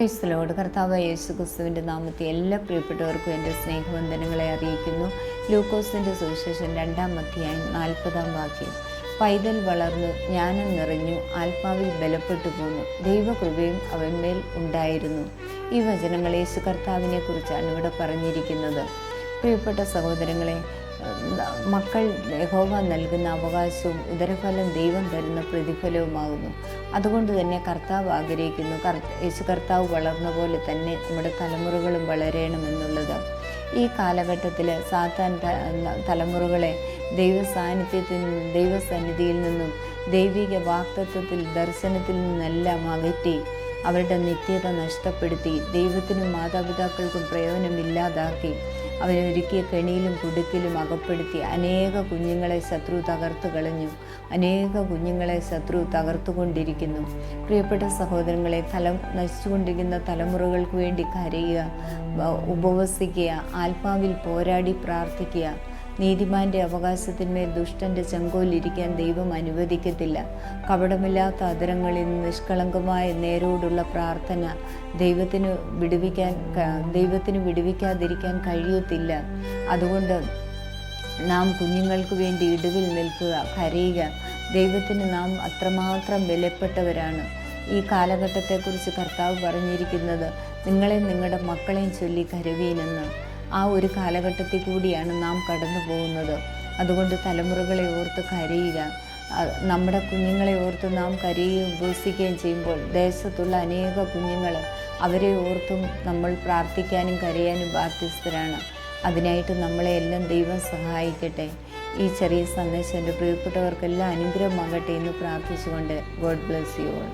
Praise the Lord. കർത്താവായ യേശു ക്രിസ്തുവിൻ്റെ നാമത്തിൽ എല്ലാ പ്രിയപ്പെട്ടവർക്കും എൻ്റെ സ്നേഹവന്ദനങ്ങളെ അറിയിക്കുന്നു. ലൂക്കോസിൻ്റെ സുവിശേഷം 2-ാം അധ്യായം 40-ാം വാക്യം. പൈതൽ വളർന്നു, ജ്ഞാനം നിറഞ്ഞു, ആത്മാവിൽ ബലപ്പെട്ടു പോന്നു, ദൈവകൃപയും അവന്മേൽ ഉണ്ടായിരുന്നു. ഈ വചനങ്ങൾ യേശു കർത്താവിനെ കുറിച്ചാണ് ഇവിടെ പറഞ്ഞിരിക്കുന്നത്. പ്രിയപ്പെട്ട സഹോദരങ്ങളെ, മക്കൾ യഹോവ നൽകുന്ന അവകാശവും ഉദരഫലം ദൈവം തരുന്ന പ്രതിഫലവുമാകുന്നു. അതുകൊണ്ട് തന്നെ കർത്താവ് ആഗ്രഹിക്കുന്നു യേശു കർത്താവ് വളർന്ന പോലെ തന്നെ നമ്മുടെ തലമുറകളും വളരണമെന്നുള്ളത്. ഈ കാലഘട്ടത്തിൽ സാത്താൻ തലമുറകളെ ദൈവസന്നിധിയിൽ നിന്നും ദൈവിക വാഗ്ദത്തത്തിൽ ദർശനത്തിൽ നിന്നെല്ലാം അകറ്റി അവരുടെ നിത്യത നഷ്ടപ്പെടുത്തി ദൈവത്തിനും മാതാപിതാക്കൾക്കും പ്രയോജനമില്ലാതാക്കി അവരൊരുക്കിയ കെണിയിലും കുടുക്കിലും അകപ്പെടുത്തി അനേക കുഞ്ഞുങ്ങളെ ശത്രു തകർത്തു കളഞ്ഞു. അനേക കുഞ്ഞുങ്ങളെ ശത്രു തകർത്തുകൊണ്ടിരിക്കുന്നു. പ്രിയപ്പെട്ട സഹോദരങ്ങളെ, നശിച്ചുകൊണ്ടിരിക്കുന്ന തലമുറകൾക്ക് വേണ്ടി കരയുക, ഉപവസിക്കുക, ആത്മാവിൽ പോരാടി പ്രാർത്ഥിക്കുക. നീതിമാന്റെ അവകാശത്തിന്മേൽ ദുഷ്ടൻ്റെ ചെങ്കോലിരിക്കാൻ ദൈവം അനുവദിക്കത്തില്ല. കപടമില്ലാത്ത അധരങ്ങളിൽ നിഷ്കളങ്കമായ നേരോടുള്ള പ്രാർത്ഥന ദൈവത്തിന് വിടുവിക്കാതിരിക്കാൻ കഴിയത്തില്ല. അതുകൊണ്ട് നാം കുഞ്ഞുങ്ങൾക്ക് വേണ്ടി ഇടിവിൽ നിൽക്കുക, കരയുക. ദൈവത്തിന് നാം അത്രമാത്രം വിലപ്പെട്ടവരാണ്. ഈ കാലഘട്ടത്തെക്കുറിച്ച് കർത്താവ് പറഞ്ഞിരിക്കുന്നത് നിങ്ങളെയും നിങ്ങളുടെ മക്കളെയും ചൊല്ലി കരവീനെന്ന്. ആ ഒരു കാലഘട്ടത്തിൽ കൂടിയാണ് നാം കടന്നു പോകുന്നത്. അതുകൊണ്ട് തലമുറകളെ ഓർത്ത് കരയുക. നമ്മുടെ കുഞ്ഞുങ്ങളെ ഓർത്ത് നാം കരയുകയും ഉപവസിക്കുകയും ചെയ്യുമ്പോൾ ദേശത്തുള്ള അനേക കുഞ്ഞുങ്ങൾ, അവരെ ഓർത്തും നമ്മൾ പ്രാർത്ഥിക്കാനും കരയാനും ബാധ്യസ്ഥരാണ്. അതിനായിട്ട് നമ്മളെ എല്ലാം ദൈവം സഹായിക്കട്ടെ. ഈ ചെറിയ സന്ദേശം എൻ്റെ പ്രിയപ്പെട്ടവർക്കെല്ലാം അനുഗ്രഹമാകട്ടെ എന്ന് പ്രാർത്ഥിച്ചുകൊണ്ട് ഗോഡ് ബ്ലെസ് യു ഓൾ.